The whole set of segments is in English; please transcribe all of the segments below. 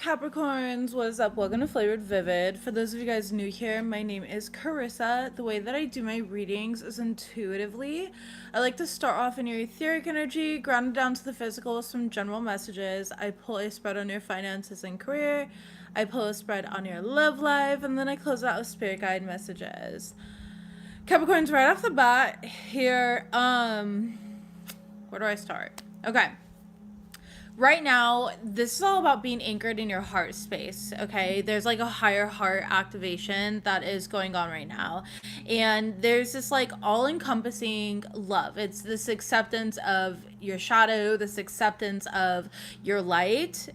Capricorns, what is up? Welcome to Flavored Vivid. For those of you guys new here, my name is Carissa. The way that I do my readings is intuitively. I like to start off in your etheric energy, ground it down to the physical with some general messages. I pull a spread on your finances and career. I pull a spread on your love life, and then I close it out with spirit guide messages. Capricorns, right off the bat here, where do I start? Okay. Right now, this is all about being anchored in your heart space, okay? There's like a higher heart activation that is going on right now. And there's this like all-encompassing love. It's this acceptance of your shadow, this acceptance of your light.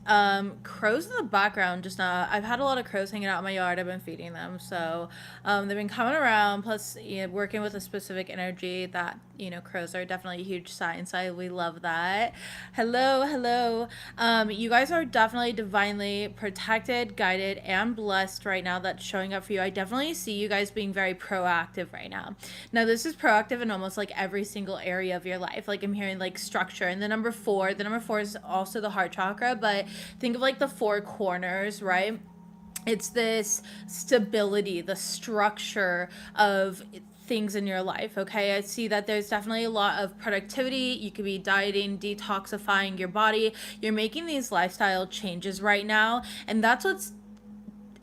Crows in the background just now. I've had a lot of crows hanging out in my yard. I've been feeding them. So they've been coming around, plus working with a specific energy that, crows are definitely a huge sign. So we love that. Hello. You guys are definitely divinely protected, guided, and blessed right now. That's showing up for you. I definitely see you guys being very proactive right now. Now, this is proactive in almost like every single area of your life. Like I'm hearing like structure. And the number four is also the heart chakra, but think of like the four corners, right? It's this stability, the structure of things in your life. Okay, I see that there's definitely a lot of productivity. You could be dieting, detoxifying your body. You're making these lifestyle changes right now, and that's what's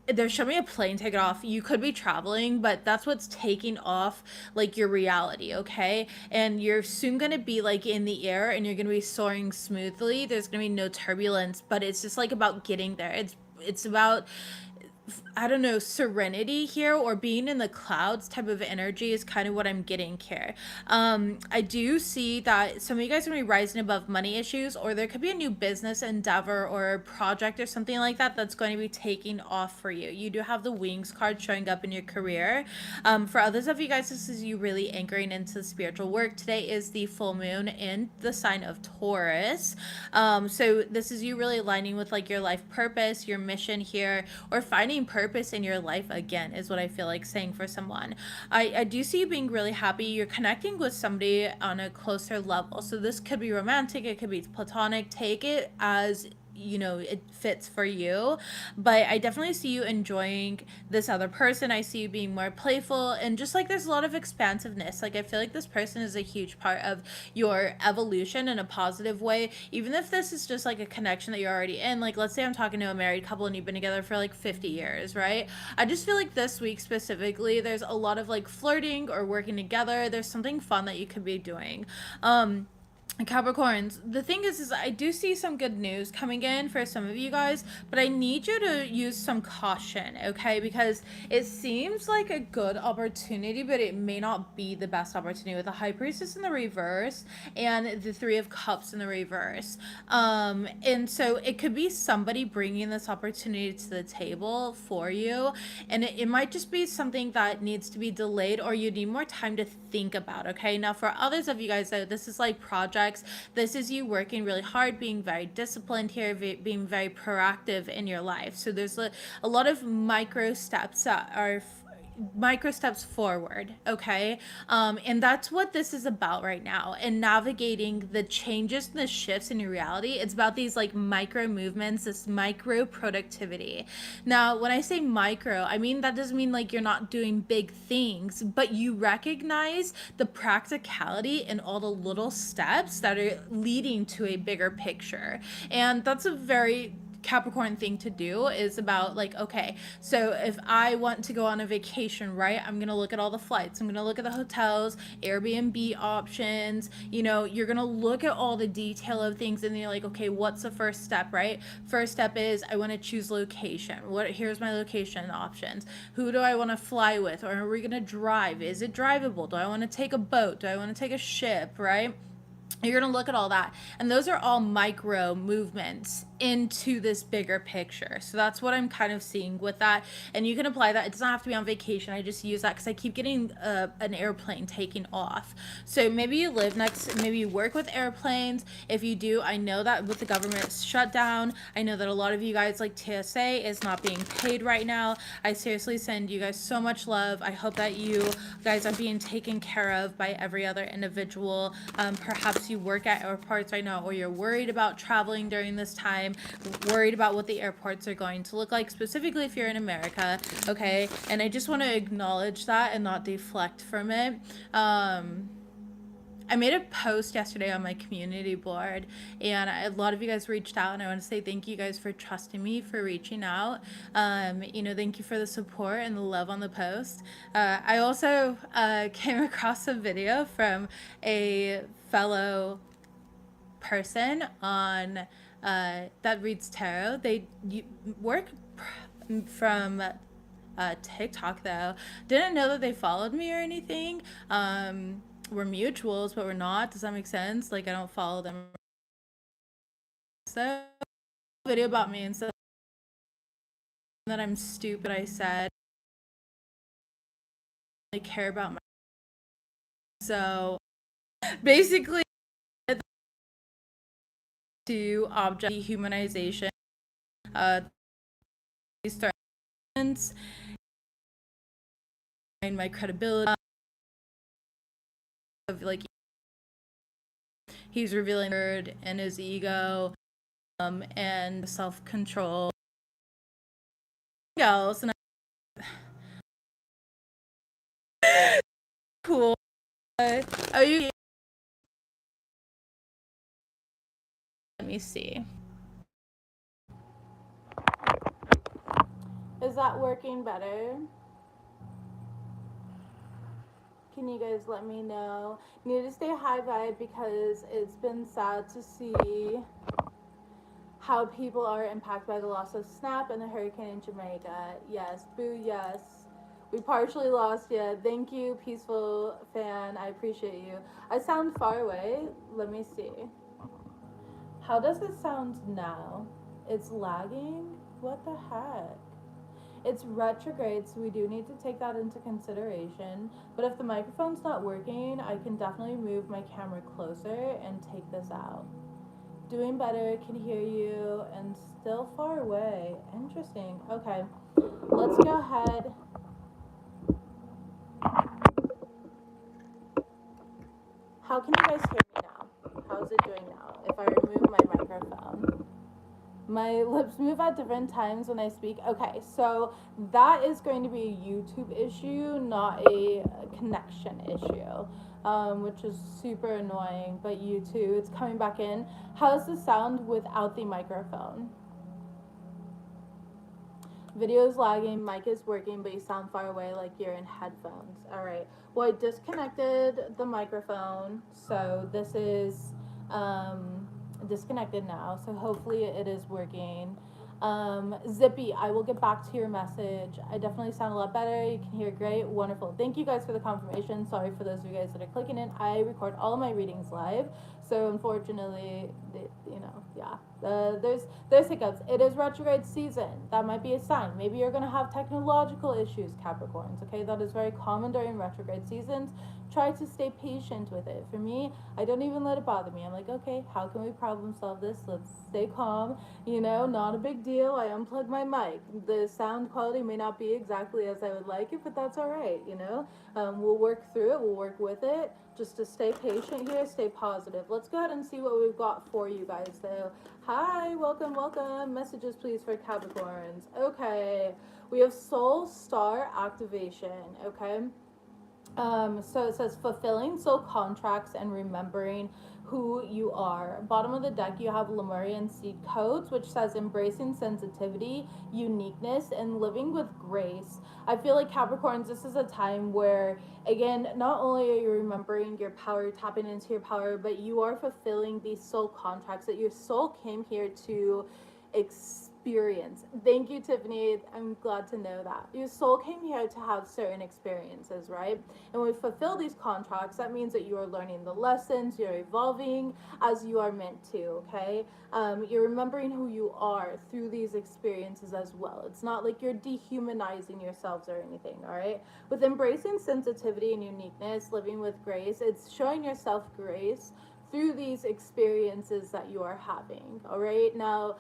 they're showing me a plane ticket off. You could be traveling, but that's what's taking off like your reality, okay? And you're soon gonna be like in the air and you're gonna be soaring smoothly. There's gonna be no turbulence, but it's just like about getting there. It's about, I don't know, serenity here, or being in the clouds type of energy is kind of what I'm getting here. I do see that some of you guys are going to be rising above money issues, or there could be a new business endeavor or project or something like that that's going to be taking off for you. You do have the wings card showing up in your career. For others of you guys, this is you really anchoring into spiritual work. Today is the full moon in the sign of Taurus. So this is you really aligning with like your life purpose, your mission here, or finding purpose in your life again is what I feel like saying for someone. I do see you being really happy. You're connecting with somebody on a closer level. So this could be romantic, it could be platonic. Take it as it fits for you, but I definitely see you enjoying this other person. I see you being more playful, and just like there's a lot of expansiveness. Like I feel like this person is a huge part of your evolution in a positive way, even if this is just like a connection that you're already in. Like let's say I'm talking to a married couple and you've been together for like 50 years, right? I just feel like this week specifically there's a lot of like flirting or working together. There's something fun that you could be doing. Capricorns, the thing is I do see some good news coming in for some of you guys, but I need you to use some caution, okay? Because it seems like a good opportunity, but it may not be the best opportunity with the High Priestess in the reverse and the Three of Cups in the reverse. And so it could be somebody bringing this opportunity to the table for you, and it might just be something that needs to be delayed, or you need more time to think about, okay? Now, for others of you guys, though, this is like projects. This is you working really hard, being very disciplined here, being very proactive in your life. So there's a lot of micro steps that are micro steps forward, okay? And that's what this is about right now, and navigating the changes and the shifts in your reality. It's about these like micro movements, this micro productivity. Now when I say micro, I mean that doesn't mean like you're not doing big things, but you recognize the practicality in all the little steps that are leading to a bigger picture. And that's a very Capricorn thing to do. Is about like, okay, so if I want to go on a vacation, right, I'm gonna look at all the flights, I'm gonna look at the hotels, Airbnb options, you're gonna look at all the detail of things, and then you're like, okay, what's the first step, right? First step is I want to choose location. Here's my location options. Who do I want to fly with, or are we gonna drive? Is it drivable? Do I want to take a boat? Do I want to take a ship, right? You're going to look at all that, and those are all micro movements into this bigger picture. So that's what I'm kind of seeing with that, and you can apply that. It doesn't have to be on vacation. I just use that because I keep getting an airplane taking off. So maybe you live next, maybe you work with airplanes. If you do, I know that with the government shutdown, I know that a lot of you guys, like TSA is not being paid right now. I seriously send you guys so much love. I hope that you guys are being taken care of by every other individual. Perhaps you work at airports right now, or you're worried about traveling during this time. time worried about what the airports are going to look like, specifically if you're in America, okay? And I just want to acknowledge that and not deflect from it. I made a post yesterday on my community board, and a lot of you guys reached out, and I want to say thank you guys for trusting me, for reaching out. You know, thank you for the support and the love on the post. I also came across a video from a fellow person on that reads tarot. They work from TikTok though. Didn't know that they followed me or anything. We're mutuals, but we're not. Does that make sense? Like I don't follow them. So video about me and so that I'm stupid. I said I care about my. So basically, to object dehumanization, start my credibility of like he's revealing and his ego and self-control else and cool are you let me see, is that working better? Can you guys let me know? Need to stay high vibe because it's been sad to see how people are impacted by the loss of Snap and the hurricane in Jamaica. Yes, boo, yes. We partially lost you. Thank you, peaceful fan. I appreciate you. I sound far away. Let me see. How does it sound now? It's lagging? What the heck? It's retrograde, so we do need to take that into consideration. But if the microphone's not working, I can definitely move my camera closer and take this out. Doing better, can hear you, and still far away. Interesting. Okay, let's go ahead. How can you guys hear me now? How's it doing now? If I remove my microphone. My lips move at different times when I speak. Okay, so that is going to be a YouTube issue, not a connection issue, which is super annoying. But YouTube, it's coming back in. How's the sound without the microphone? Video is lagging, mic is working, but you sound far away like you're in headphones. All right. Well, I disconnected the microphone, so this is disconnected now, so hopefully it is working. Zippy, I will get back to your message. I definitely sound a lot better. You can hear great. Wonderful. Thank you guys for the confirmation. Sorry for those of you guys that are clicking in. I record all of my readings live, so unfortunately, you know, yeah, there's hiccups. It is retrograde season. That might be a sign. Maybe you're gonna have technological issues, Capricorns. Okay, that is very common during retrograde seasons. Try to stay patient with it. For me, I don't even let it bother me. I'm like, okay, how can we problem solve this? Let's stay calm. You know, not a big deal. I unplug my mic. The sound quality may not be exactly as I would like it, but that's all right. You know, we'll work through it. We'll work with it. Just to stay patient here, stay positive. Let's go ahead and see what we've got for you guys. So, hi, welcome, welcome. Messages, please, for Capricorns. Okay, we have Soul Star activation. Okay. So it says fulfilling soul contracts and remembering who you are. Bottom of the deck, you have Lemurian seed codes, which says embracing sensitivity, uniqueness, and living with grace. I feel like Capricorns, this is a time where, again, not only are you remembering your power, tapping into your power, but you are fulfilling these soul contracts that your soul came here to experience. Thank you, Tiffany. I'm glad to know that. Your soul came here to have certain experiences, right? And when we fulfill these contracts, that means that you are learning the lessons, you're evolving as you are meant to, okay? You're remembering who you are through these experiences as well. It's not like you're dehumanizing yourselves or anything, all right? With embracing sensitivity and uniqueness, living with grace, it's showing yourself grace through these experiences that you are having, all right? Now,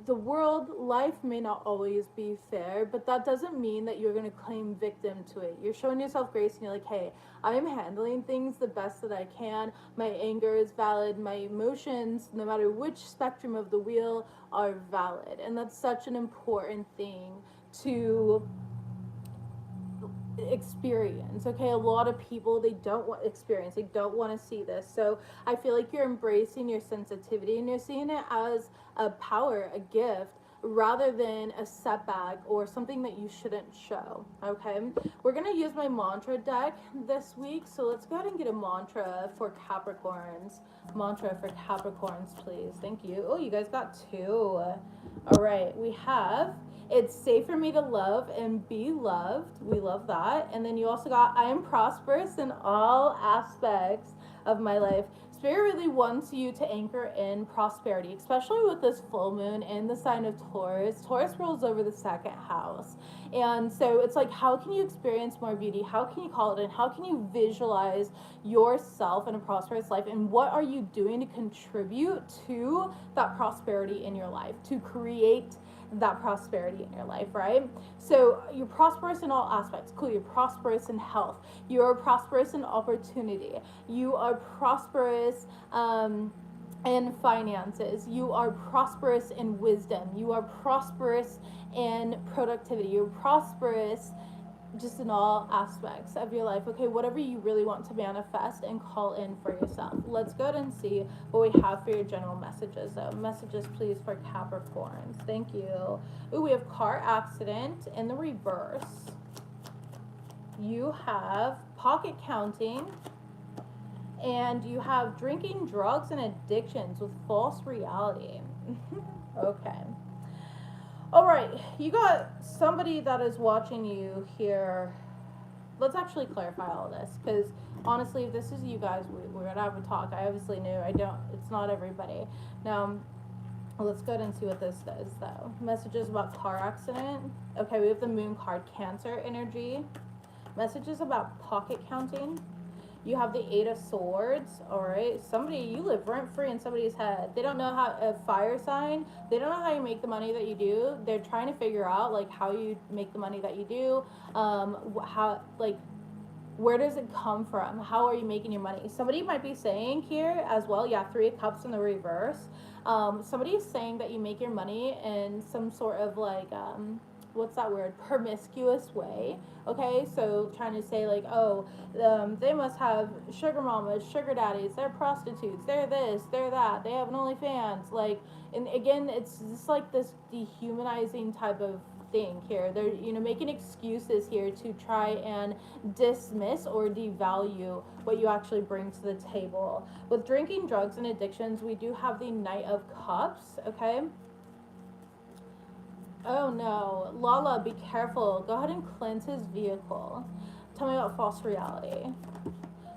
the world, life may not always be fair, but that doesn't mean that you're going to claim victim to it. You're showing yourself grace and you're like, hey, I'm handling things the best that I can. My anger is valid. My emotions, no matter which spectrum of the wheel, are valid. And that's such an important thing to experience. Okay, a lot of people, they don't want experience, they don't want to see this. So I feel like you're embracing your sensitivity and you're seeing it as a power, a gift, rather than a setback or something that you shouldn't show. Okay, we're gonna use my mantra deck this week, so let's go ahead and get a mantra for Capricorns. Mantra for Capricorns, please. Thank you. Oh, you guys got two. All right, we have, it's safe for me to love and be loved. We love that. And then you also got, I am prosperous in all aspects of my life. Spirit really wants you to anchor in prosperity, especially with this full moon in the sign of Taurus. Taurus rolls over the second house. And so it's like, how can you experience more beauty? How can you call it in? How can you visualize yourself in a prosperous life? And what are you doing to contribute to that prosperity in your life, to create that prosperity in your life, right? So you're prosperous in all aspects. Cool. You're prosperous in health. You're prosperous in opportunity. You are prosperous in finances. You are prosperous in wisdom. You are prosperous in productivity. You're prosperous just in all aspects of your life. Okay, whatever you really want to manifest and call in for yourself. Let's go ahead and see what we have for your general messages though. Messages please for Capricorns. Thank you. Ooh, we have car accident in the reverse. You have pocket counting, and you have drinking, drugs, and addictions with false reality. Okay. All right, you got somebody that is watching you here. Let's actually clarify all this, because honestly, if this is you guys, we're gonna have a talk. I obviously knew. It's not everybody. Now, let's go ahead and see what this does, though. Messages about car accident. Okay, we have the moon card, Cancer energy. Messages about pocket counting. You have the Eight of Swords. All right, somebody, you live rent free in somebody's head. They don't know how, a fire sign, they don't know how you make the money that you do. They're trying to figure out like how you make the money that you do, how, like, where does it come from? How are you making your money? Somebody might be saying here as well, yeah, Three of Cups in the reverse. Somebody is saying that you make your money in some sort of like, what's that word? Promiscuous way. Okay, so trying to say like, oh, they must have sugar mamas, sugar daddies, they're prostitutes, they're this, they're that, they have an OnlyFans. Like, and again, it's just like this dehumanizing type of thing here. They're, you know, making excuses here to try and dismiss or devalue what you actually bring to the table. With drinking, drugs, and addictions, we do have the Knight of Cups. Okay. Oh no, Lala, be careful. Go ahead and cleanse his vehicle. Tell me about false reality.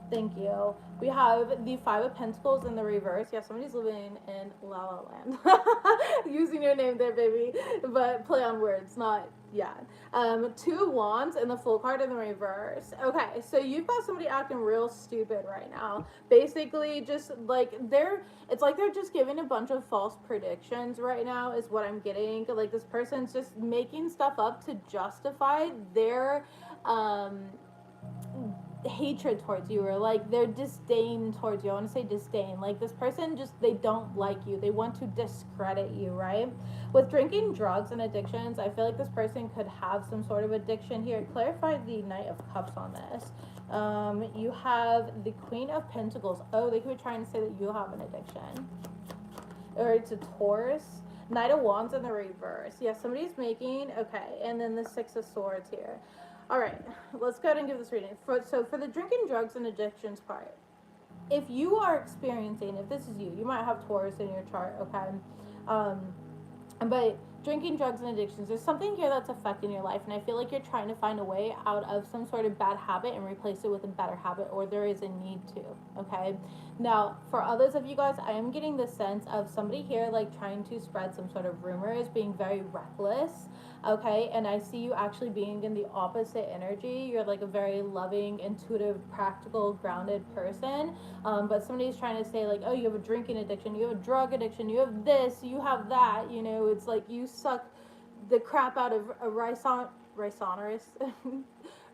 Thank you. We have the Five of Pentacles in the reverse. Yeah, somebody's living in La La Land. Using your name there, baby. But play on words, not, yeah. Two of Wands and the Full card in the reverse. Okay, so you've got somebody acting real stupid right now. Basically, just like it's like they're just giving a bunch of false predictions right now is what I'm getting. Like this person's just making stuff up to justify their, hatred towards you, or like their disdain towards you. I want to say disdain. Like this person just, they don't like you. They want to discredit you, right? With drinking, drugs, and addictions, I feel like this person could have some sort of addiction here. Clarify the Knight of Cups on this. You have the Queen of Pentacles. Oh, they could be trying to say that you have an addiction. Or it's a Taurus. Knight of Wands in the reverse. Yeah, somebody's making, okay. And then the Six of Swords here. All right, let's go ahead and give this reading. So for the drinking, drugs, and addictions part, if you are experiencing, if this is you, you might have Taurus in your chart, okay? But drinking, drugs, and addictions, there's something here that's affecting your life, and I feel like you're trying to find a way out of some sort of bad habit and replace it with a better habit, or there is a need to, okay? Now, for others of you guys, I am getting the sense of somebody here like trying to spread some sort of rumors, being very reckless, okay? And I see you actually being in the opposite energy. You're like a very loving, intuitive, practical, grounded person. But somebody's trying to say, like, oh, you have a drinking addiction, you have a drug addiction, you have this, you have that. You know, it's like you suck the crap out of a rhinoceros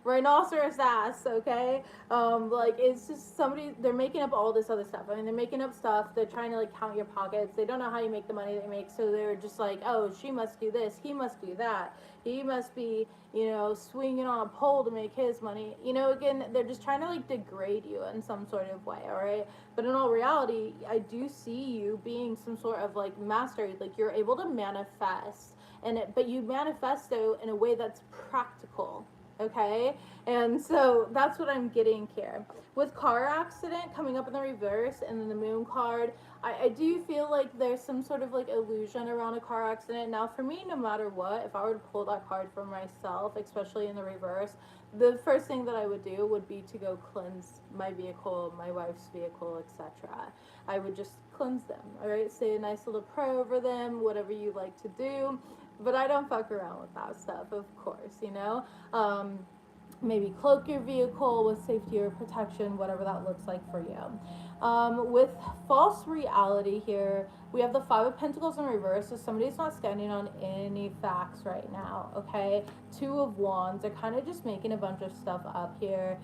rhinoceros ass, okay? Like it's just somebody, they're making up all this other stuff. I mean, they're making up stuff. They're trying to like count your pockets. They don't know how you make the money they make, so they're just like, oh, she must do this, he must do that, he must be, you know, swinging on a pole to make his money. You know, again, they're just trying to like degrade you in some sort of way, all right? But in all reality, I do see you being some sort of like mastery. Like you're able to manifest, but you manifest though in a way that's practical, okay? And so that's what I'm getting here with car accident coming up in the reverse, and then the moon card. I do feel like there's some sort of like illusion around a car accident. Now for me, no matter what, if I were to pull that card for myself, especially in the reverse, the first thing that I would do would be to go cleanse my vehicle, my wife's vehicle, etc. I would just cleanse them, all right? Say a nice little prayer over them, whatever you like to do. But I don't fuck around with that stuff, of course, you know? Maybe cloak your vehicle with safety or protection, whatever that looks like for you. With false reality here, we have the Five of Pentacles in reverse, so somebody's not standing on any facts right now, okay? Two of Wands, they're kind of just making a bunch of stuff up here.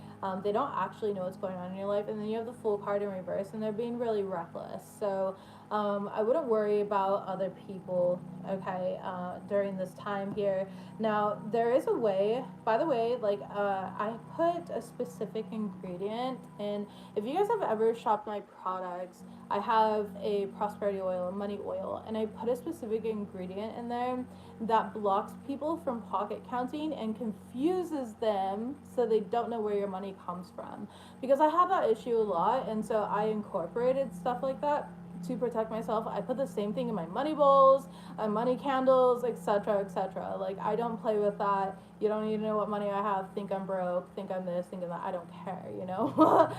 They don't actually know what's going on in your life. And then you have the Fool card in reverse, and they're being really reckless. So I wouldn't worry about other people, okay, during this time here. Now, there is a way, by the way, like, I put a specific ingredient, and if you guys have ever shopped my products, I have a prosperity oil, a money oil, and I put a specific ingredient in there that blocks people from pocket counting and confuses them so they don't know where your money comes from. Because I have that issue a lot, and so I incorporated stuff like that to protect myself. I put the same thing in my money bowls, money candles, etc., etc. Like, I don't play with that. You don't need to know what money I have. Think I'm broke. Think I'm this. Think I'm that. I don't care. You know.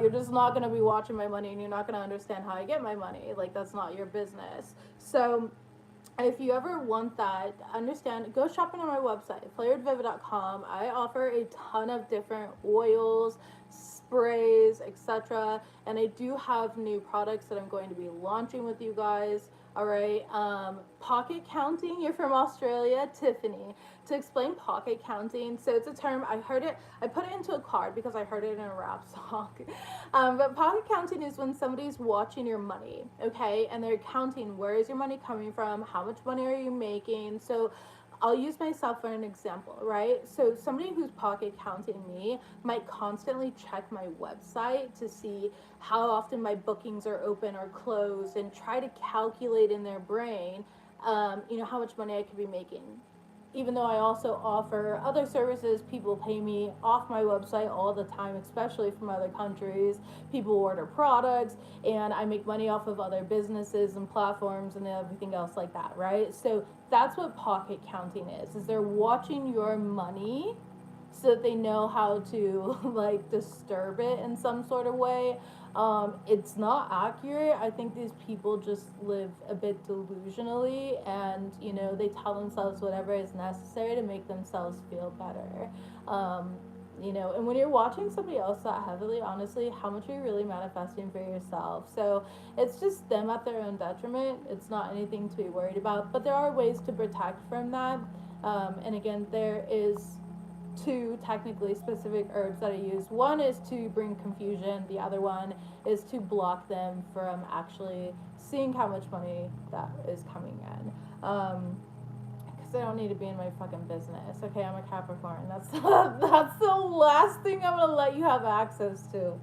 You're just not gonna be watching my money, and you're not gonna understand how I get my money. Like, that's not your business. So if you ever want that, understand, go shopping on my website, FlavoredVivid.com. I offer a ton of different oils, sprays, etc. And I do have new products that I'm going to be launching with you guys. All right. Pocket counting. You're from Australia, Tiffany. To explain pocket counting, so it's a term, I heard it, I put it into a card because I heard it in a rap song. But pocket counting is when somebody's watching your money, okay, and they're counting, where is your money coming from, how much money are you making. So I'll use myself for an example, right? So somebody who's pocket counting me might constantly check my website to see how often my bookings are open or closed, and try to calculate in their brain, you know, how much money I could be making. Even though I also offer other services, people pay me off my website all the time, especially from other countries. People order products, and I make money off of other businesses and platforms and everything else like that, right? So that's what pocket counting is they're watching your money so that they know how to like disturb it in some sort of way. It's not accurate. I think these people just live a bit delusionally, and you know, they tell themselves whatever is necessary to make themselves feel better. You know, and when you're watching somebody else that heavily, honestly, how much are you really manifesting for yourself? So it's just them at their own detriment. It's not anything to be worried about, but there are ways to protect from that. And again, there is two technically specific herbs that I use. One is to bring confusion. The other one is to block them from actually seeing how much money that is coming in. Because I don't need to be in my fucking business. Okay, I'm a Capricorn. That's the last thing I'm gonna let you have access to.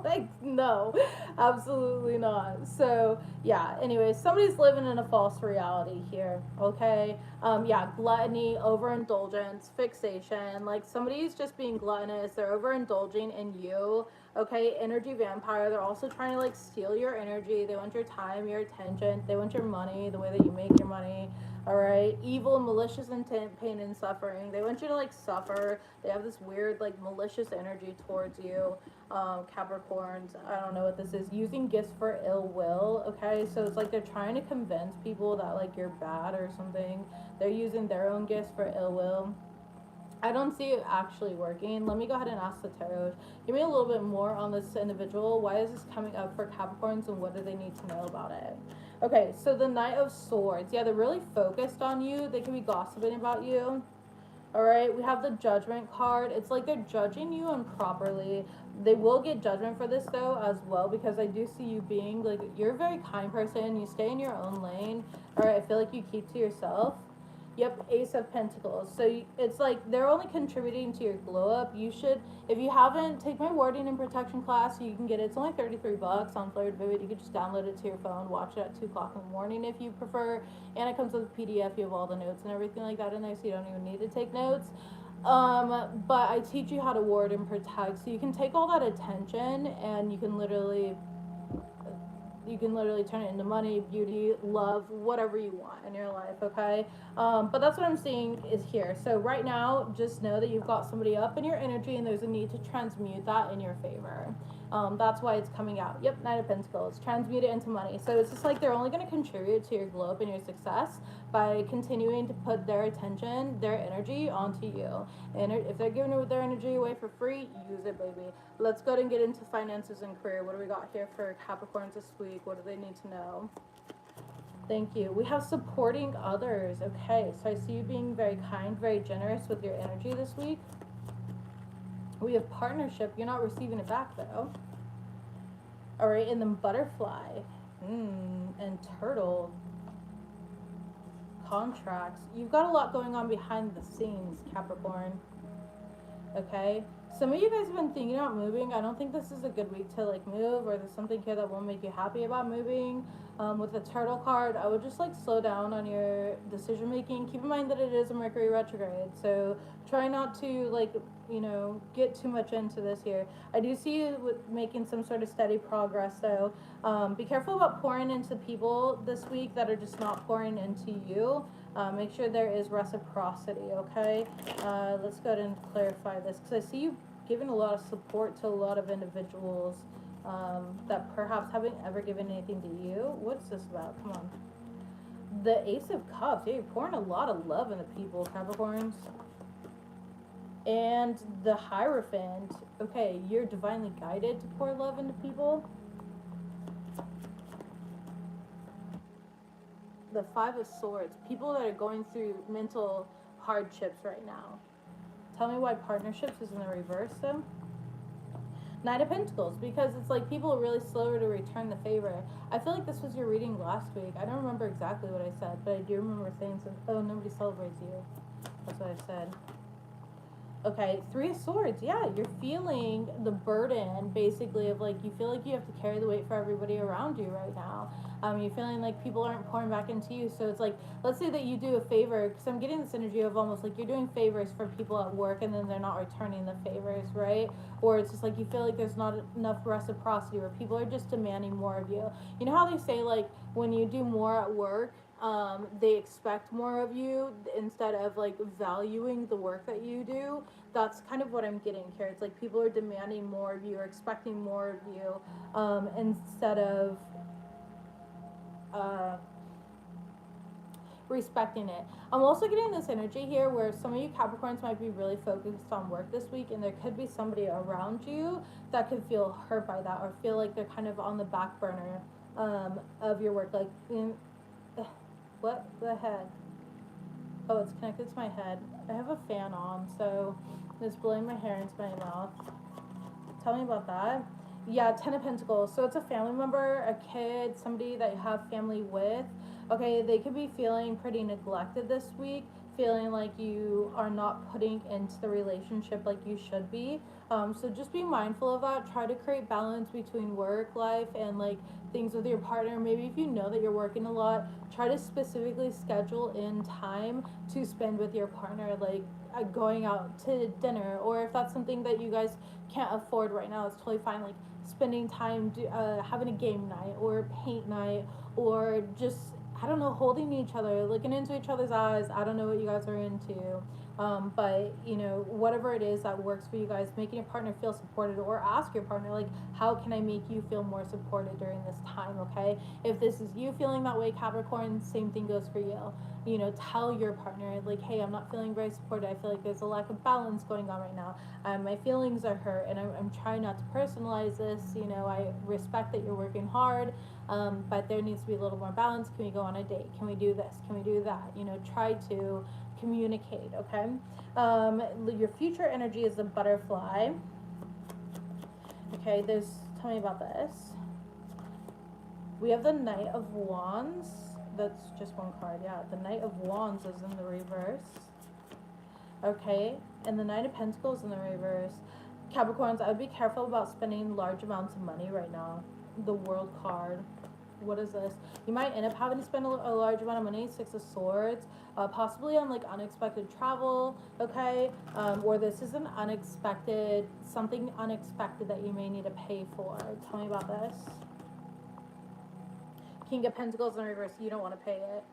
Like, no, absolutely not. So yeah, anyway, somebody's living in a false reality here, okay? Yeah, gluttony, overindulgence, fixation. Like, somebody's just being gluttonous, they're overindulging in you, okay? Energy vampire. They're also trying to like steal your energy. They want your time, your attention, they want your money, the way that you make your money. All right, evil, malicious intent, pain, and suffering. They want you to like suffer. They have this weird like malicious energy towards you. Capricorns, I don't know what this is. Using gifts for ill will. Okay, so it's like they're trying to convince people that like you're bad or something. They're using their own gifts for ill will. I don't see it actually working. Let me go ahead and ask the tarot. Give me a little bit more on this individual. Why is this coming up for Capricorns and what do they need to know about it? Okay, so the Knight of Swords. Yeah, they're really focused on you. They could be gossiping about you. All right, we have the Judgment card. It's like they're judging you improperly. They will get judgment for this though as well, because I do see you being like, you're a very kind person. You stay in your own lane. All right, I feel like you keep to yourself. Yep, Ace of Pentacles. So it's like they're only contributing to your glow up. You should, if you haven't, take my warding and protection class. So you can get it. It's only $33 on FlavoredVivid. You can just download it to your phone, watch it at 2 o'clock in the morning if you prefer. And it comes with a PDF. You have all the notes and everything like that in there, so you don't even need to take notes. But I teach you how to ward and protect. So you can take all that attention and you can literally turn it into money, beauty, love, whatever you want in your life, okay? But that's what I'm seeing is here. So right now, just know that you've got somebody up in your energy and there's a need to transmute that in your favor. That's why it's coming out. Yep, Knight of Pentacles. Transmute it into money. So it's just like they're only going to contribute to your glow up and your success by continuing to put their attention, their energy onto you. And if they're giving their energy away for free, use it, baby. Let's go ahead and get into finances and career. What do we got here for Capricorns this week? What do they need to know? Thank you. We have supporting others. Okay, so I see you being very kind, very generous with your energy this week. We have partnership. You're not receiving it back, though. All right, and then butterfly. And turtle. Contracts. You've got a lot going on behind the scenes, Capricorn. Okay? Some of you guys have been thinking about moving. I don't think this is a good week to like move, or there's something here that won't make you happy about moving. With the turtle card, I would just like slow down on your decision making. Keep in mind that it is a Mercury retrograde, so try not to like, you know, get too much into this here. I do see you with making some sort of steady progress though. Be careful about pouring into people this week that are just not pouring into you. Make sure there is reciprocity, okay? Let's go ahead and clarify this, because I see you giving a lot of support to a lot of individuals that perhaps haven't ever given anything to you. What's this about? Come on. The Ace of Cups. Yeah, you're pouring a lot of love into people, Capricorns. And the Hierophant. Okay, you're divinely guided to pour love into people. The Five of Swords. People that are going through mental hardships right now. Tell me why partnerships is in the reverse, though. Knight of Pentacles, because it's like people are really slower to return the favor. I feel like this was your reading last week. I don't remember exactly what I said, but I do remember saying something. Oh, nobody celebrates you. That's what I said. Okay, Three of Swords. Yeah, you're feeling the burden, basically, of like, you feel like you have to carry the weight for everybody around you right now. You're feeling like people aren't pouring back into you. So it's like, let's say that you do a favor, because I'm getting this energy of almost like you're doing favors for people at work and then they're not returning the favors, right? Or it's just like you feel like there's not enough reciprocity, where people are just demanding more of you. You know how they say, like, when you do more at work, they expect more of you instead of like valuing the work that you do. That's kind of what I'm getting here. It's like people are demanding more of you or expecting more of you, instead of respecting it. I'm also getting this energy here where some of you Capricorns might be really focused on work this week, and there could be somebody around you that could feel hurt by that or feel like they're kind of on the back burner of your work. Like, what the heck? Oh, it's connected to my head. I have a fan on, so it's blowing my hair into my mouth. Tell me about that. Yeah, Ten of Pentacles. So it's a family member, a kid, somebody that you have family with. Okay, they could be feeling pretty neglected this week, feeling like you are not putting into the relationship like you should be. So just be mindful of that. Try to create balance between work life and like things with your partner. Maybe if you know that you're working a lot, try to specifically schedule in time to spend with your partner, like going out to dinner, or if that's something that you guys can't afford right now, it's totally fine. Like spending time having a game night or a paint night, or just I don't know, holding each other, looking into each other's eyes. I don't know what you guys are into. But you know, whatever it is that works for you guys, making your partner feel supported, or ask your partner, like, how can I make you feel more supported during this time? Okay, if this is you feeling that way, Capricorn, same thing goes for you. You know, tell your partner, like, hey, I'm not feeling very supported. I feel like there's a lack of balance going on right now. My feelings are hurt, and I'm trying not to personalize this. You know, I respect that you're working hard, but there needs to be a little more balance. Can we go on a date? Can we do this? Can we do that? You know, try to communicate, okay? Your future energy is the butterfly. Okay, tell me about this. We have the Knight of Wands. That's just one card, yeah. The Knight of Wands is in the reverse. Okay, and the Nine of Pentacles in the reverse. Capricorns, I would be careful about spending large amounts of money right now. The World card. What is this? You might end up having to spend a large amount of money. Six of Swords, possibly on like unexpected travel, okay? Or this is an unexpected, something unexpected that you may need to pay for. Tell me about this. King of Pentacles in reverse, you don't want to pay it.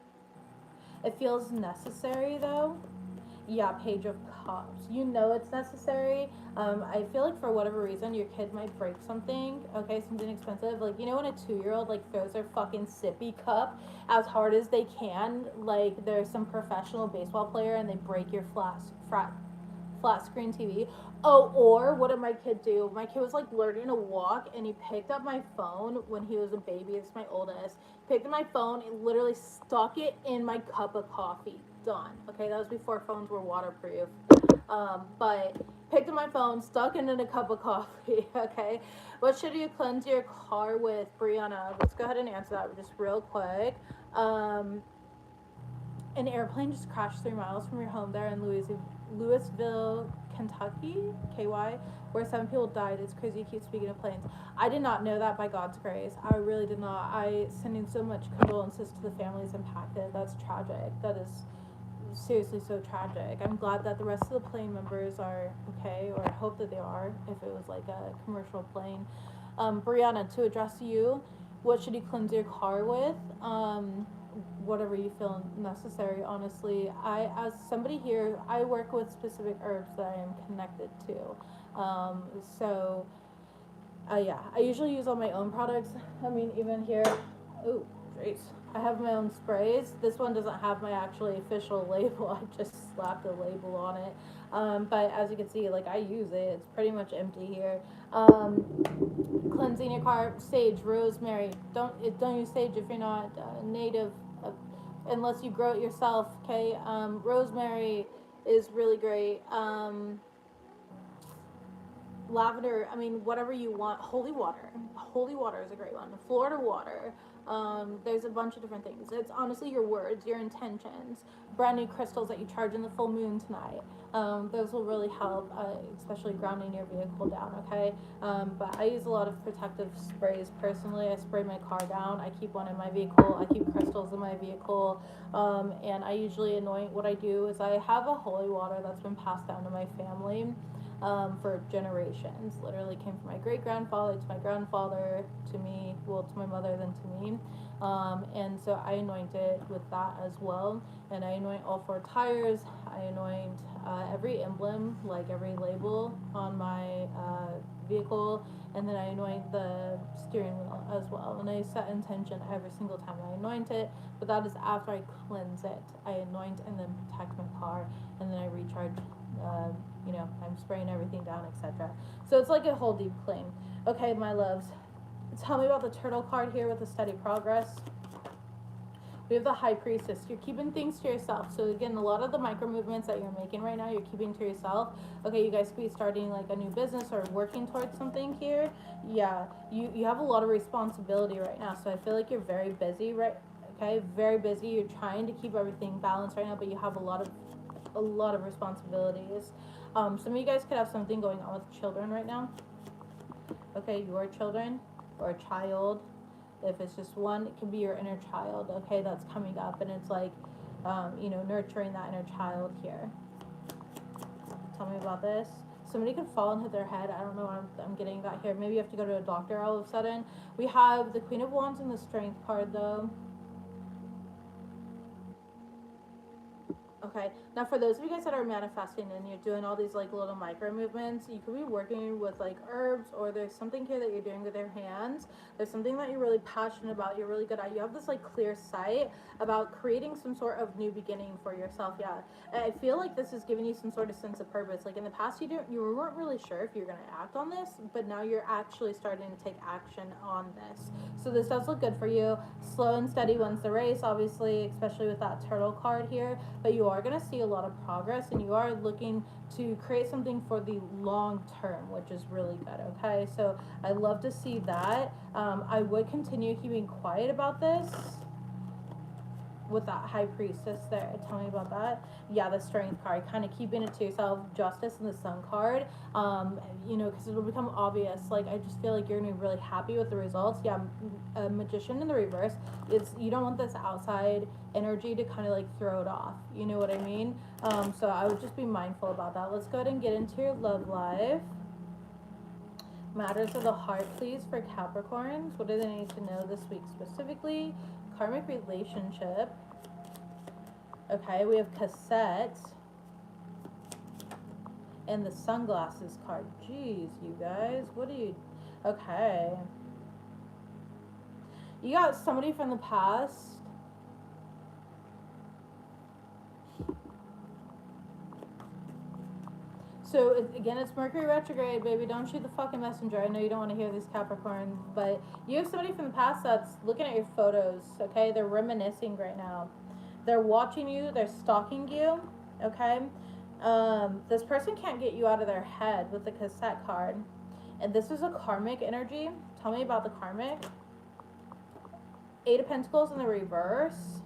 It feels necessary though. Yeah, Page of Cups. You know it's necessary. I feel like for whatever reason your kid might break something, okay, something expensive. Like, you know when a 2-year-old like throws their fucking sippy cup as hard as they can, like there's some professional baseball player and they break your flat screen TV. Oh, or what did my kid do? My kid was like learning to walk and he picked up my phone when he was a baby. It's my oldest. Picked up my phone and literally stuck it in my cup of coffee. Done. Okay, that was before phones were waterproof. But picked up my phone, stuck it in a cup of coffee. Okay, what should you cleanse your car with, Brianna? Let's go ahead and answer that just real quick. An airplane just crashed 3 miles from your home there in Louisville, Kentucky, KY, where 7 people died. It's crazy you keep speaking of planes. I did not know that, by God's grace. I really did not. I sending so much condolences to the families impacted. That's tragic. That is seriously so tragic. I'm glad that the rest of the plane members are okay, or I hope that they are, if it was like a commercial plane. Brianna, to address you, what should you cleanse your car with? Whatever you feel necessary, honestly. As somebody here, I work with specific herbs that I am connected to. So yeah, I usually use all my own products. I mean, even here, oh, jeez, I have my own sprays. This one doesn't have my actually official label. I just slapped a label on it. But as you can see, like I use it. It's pretty much empty here. Cleansing your car, sage, rosemary. Don't use sage if you're not native, unless you grow it yourself. Okay. Rosemary is really great. Lavender, I mean, whatever you want. Holy water is a great one. Florida water. There's a bunch of different things. It's honestly your words, your intentions. Brand new crystals that you charge in the full moon tonight. Those will really help, especially grounding your vehicle down, okay? But I use a lot of protective sprays personally. I spray my car down. I keep one in my vehicle. I keep crystals in my vehicle. And I usually anoint, what I do is I have a holy water that's been passed down to my family. For generations. Literally came from my great grandfather to my grandfather to me, well, to my mother, then to me. And so I anoint it with that as well. And I anoint all 4 tires. I anoint every emblem, like every label on my vehicle. And then I anoint the steering wheel as well. And I set intention every single time I anoint it. But that is after I cleanse it. I anoint and then protect my car. And then I recharge. You know, I'm spraying everything down, etc. So it's like a whole deep clean. Okay, my loves, tell me about the turtle card here with the steady progress. We have the High Priestess. You're keeping things to yourself. So again, a lot of the micro movements that you're making right now, you're keeping to yourself. Okay, you guys could be starting like a new business or working towards something here. Yeah, you have a lot of responsibility right now. So I feel like you're very busy, right? Okay, very busy. You're trying to keep everything balanced right now, but you have a lot of responsibilities. Some of you guys could have something going on with children right now. Okay, your children or a child. If it's just one, it can be your inner child, okay, that's coming up. And it's like, you know, nurturing that inner child here. Tell me about this. Somebody could fall and hit their head. I don't know why I'm getting that here. Maybe you have to go to a doctor all of a sudden. We have the Queen of Wands and the Strength card, though. Okay, now for those of you guys that are manifesting and you're doing all these like little micro movements, you could be working with like herbs, or there's something here that you're doing with your hands. There's something that you're really passionate about, you're really good at. You have this like clear sight about creating some sort of new beginning for yourself. Yeah, and I feel like this is giving you some sort of sense of purpose. Like in the past, you weren't really sure if you're going to act on this, but now you're actually starting to take action on this. So this does look good for you. Slow and steady wins the race, obviously, especially with that turtle card here. But you are going to see a lot of progress, and you are looking to create something for the long term, which is really good. Okay, so I love to see that. I would continue keeping quiet about this with that high priestess there. Tell me about that. Yeah, the strength card, kind of keeping it to yourself. Justice and the sun card, you know, because it'll become obvious. Like, I just feel like you're gonna be really happy with the results. Yeah, a magician in the reverse, it's, you don't want this outside energy to kind of like throw it off, you know what I mean? So I would just be mindful about that. Let's go ahead and get into your love life. Matters of the heart, please, for Capricorns. What do they need to know this week specifically? Karmic relationship. Okay, we have cassette. And the sunglasses card. Jeez, you guys. What do you... Okay. You got somebody from the past. So, again, it's Mercury retrograde, baby. Don't shoot the fucking messenger. I know you don't want to hear this, Capricorn. But you have somebody from the past that's looking at your photos, okay? They're reminiscing right now. They're watching you. They're stalking you, okay? This person can't get you out of their head with the cassette card. And this is a karmic energy. Tell me about the karmic. 8 of Pentacles in the reverse.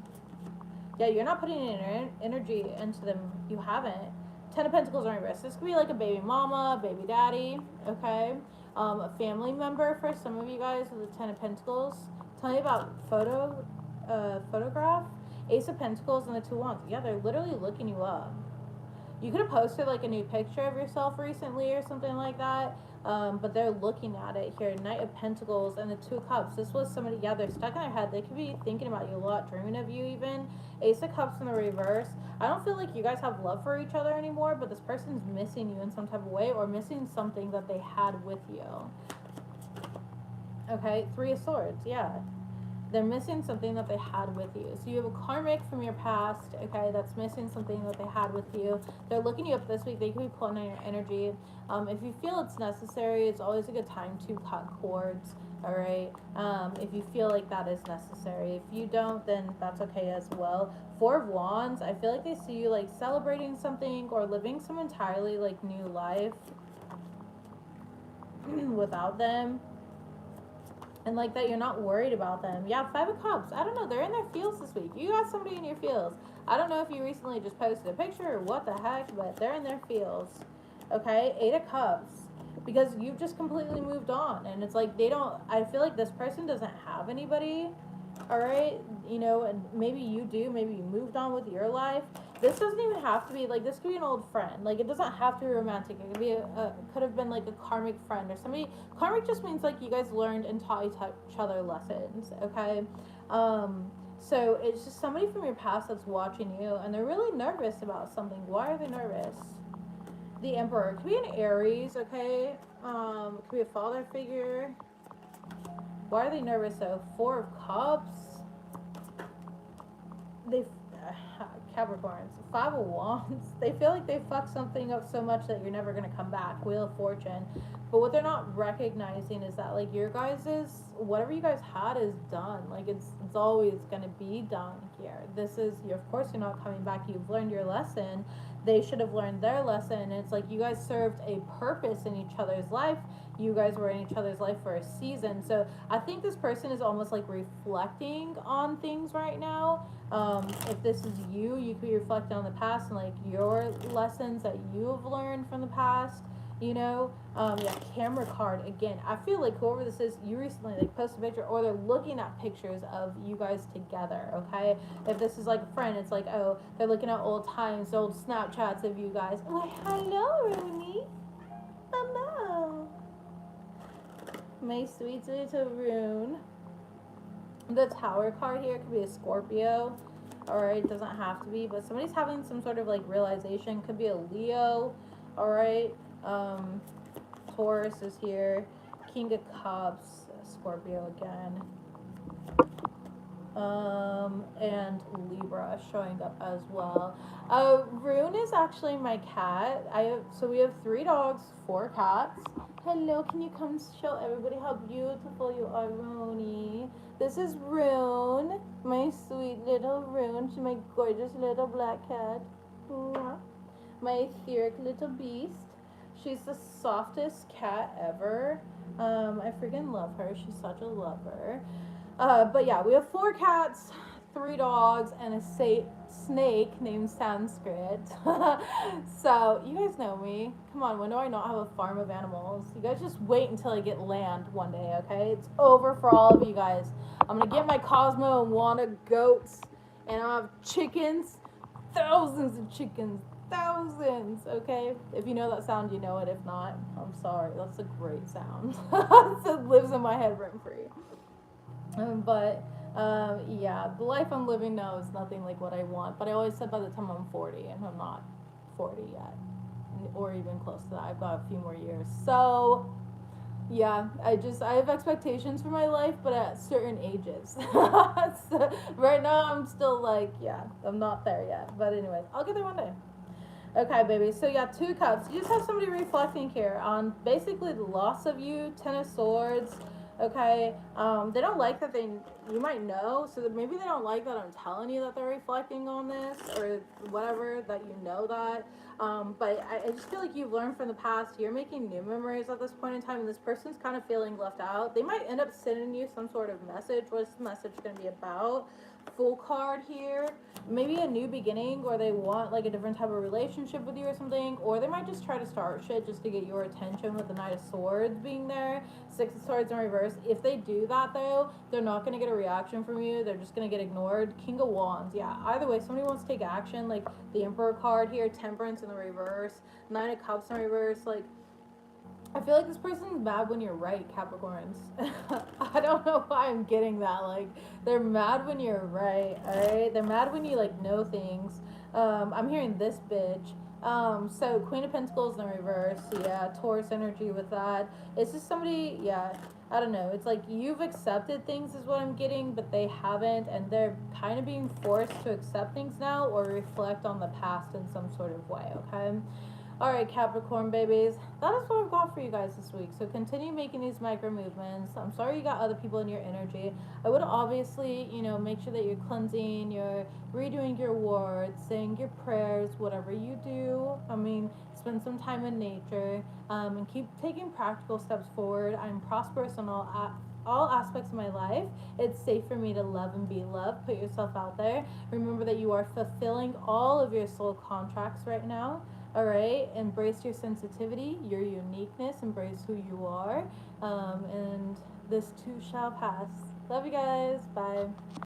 Yeah, you're not putting any energy into them. You haven't. 10 of Pentacles in reverse. This could be like a baby mama, baby daddy, okay? A family member for some of you guys with the 10 of Pentacles. Tell me about photograph. Ace of Pentacles and the 2 Wands. Yeah, they're literally looking you up. You could have posted like a new picture of yourself recently or something like that, but they're looking at it here. Knight of Pentacles and the 2 Cups. This was somebody, yeah, they're stuck in their head. They could be thinking about you a lot, dreaming of you even. Ace of Cups in the reverse. I don't feel like you guys have love for each other anymore, but this person's missing you in some type of way, or missing something that they had with you. Okay, 3 of Swords, yeah. They're missing something that they had with you. So you have a karmic from your past, okay, that's missing something that they had with you. They're looking you up this week. They could be pulling on your energy. If you feel it's necessary, it's always a good time to cut cords, all right? If you feel like that is necessary. If you don't, then that's okay as well. 4 of Wands, I feel like they see you like celebrating something or living some entirely like new life without them. And like that, you're not worried about them. Yeah, 5 of Cups. I don't know. They're in their fields this week. You got somebody in your fields. I don't know if you recently just posted a picture or what the heck, but they're in their fields. Okay, 8 of Cups. Because you've just completely moved on. And it's like they don't... I feel like this person doesn't have anybody. All right? You know, and maybe you do. Maybe you moved on with your life. This doesn't even have to be, like, this could be an old friend. Like, it doesn't have to be romantic. It could be could have been, like, a karmic friend or somebody. Karmic just means, like, you guys learned and taught each other lessons, okay? So it's just somebody from your past that's watching you, and they're really nervous about something. Why are they nervous? The Emperor. It could be an Aries, okay? It could be a father figure. Why are they nervous, though? 4 of Cups. Capricorns. 5 of Wands. They feel like they fucked something up so much that you're never going to come back. Wheel of Fortune. But what they're not recognizing is that, like, your guys' whatever you guys had is done. Like, it's always going to be done here. This is, of course you're not coming back. You've learned your lesson. They should have learned their lesson. And it's like you guys served a purpose in each other's life. You guys were in each other's life for a season. So I think this person is almost like reflecting on things right now. If this is you, you could be reflecting on the past and like your lessons that you have learned from the past, you know. Yeah, camera card again. I feel like whoever this is, you recently like posted a picture or they're looking at pictures of you guys together, okay? If this is like a friend, it's like, oh, they're looking at old times, old Snapchats of you guys. Like, hello, Rooney. Hello. My sweet little Rune. The Tower card here could be a Scorpio. All right, it doesn't have to be, but somebody's having some sort of like realization. Could be a Leo. All right. Taurus is here. King of Cups, Scorpio again. And Libra showing up as well. Rune is actually my cat. So we have 3 dogs, 4 cats. Hello, can you come show everybody how beautiful you are, Rooney? This is Rune, my sweet little Rune. She's my gorgeous little black cat. Mwah. My etheric little beast. She's the softest cat ever. I freaking love her. She's such a lover. But yeah, we have 4 cats, 3 dogs, and a snake named Sanskrit. So, you guys know me. Come on, when do I not have a farm of animals? You guys just wait until I get land one day, okay? It's over for all of you guys. I'm gonna get my Cosmo and Wanda goats, and I'll have chickens, thousands of chickens, thousands, okay? If you know that sound, you know it. If not, I'm sorry. That's a great sound. It lives in my head rent free. Yeah, the life I'm living now is nothing like what I want. But I always said by the time I'm 40, and I'm not 40 yet, or even close to that. I've got a few more years. So, yeah, I have expectations for my life, but at certain ages. So, right now, I'm still like, yeah, I'm not there yet. But anyways, I'll get there one day. Okay, baby. So yeah, 2 cups. You just have somebody reflecting here on basically the loss of you. 10 of Swords. Okay. They don't like that you might know, so that maybe they don't like that I'm telling you that they're reflecting on this or whatever, that you know that. But I just feel like you've learned from the past. You're making new memories at this point in time, and this person's kind of feeling left out. They might end up sending you some sort of message. What's the message going to be about? Full card here. Maybe a new beginning, or they want like a different type of relationship with you or something, or they might just try to start shit just to get your attention with the Knight of Swords being there. 6 of Swords in reverse. If they do that though, they're not going to get a reaction from you. They're just going to get ignored. King of Wands. Yeah, either way, somebody wants to take action. Like the Emperor card here, Temperance in the reverse, 9 of Cups in reverse. Like, I feel like this person's mad when you're right, Capricorns. I don't know why I'm getting that. Like, they're mad when you're right, alright? They're mad when you, like, know things. I'm hearing this bitch. So Queen of Pentacles in the reverse. Yeah, Taurus energy with that. It's just somebody, yeah, I don't know. It's like you've accepted things is what I'm getting, but they haven't, and they're kind of being forced to accept things now or reflect on the past in some sort of way, okay? Alright, Capricorn babies, that is what I've got for you guys this week. So continue making these micro movements. I'm sorry you got other people in your energy. I would obviously, make sure that you're cleansing, you're redoing your words, saying your prayers, whatever you do. I mean, spend some time in nature, and keep taking practical steps forward. I'm prosperous in all aspects of my life. It's safe for me to love and be loved. Put yourself out there. Remember that you are fulfilling all of your soul contracts right now. All right, embrace your sensitivity, your uniqueness, embrace who you are, and this too shall pass. Love you guys. Bye.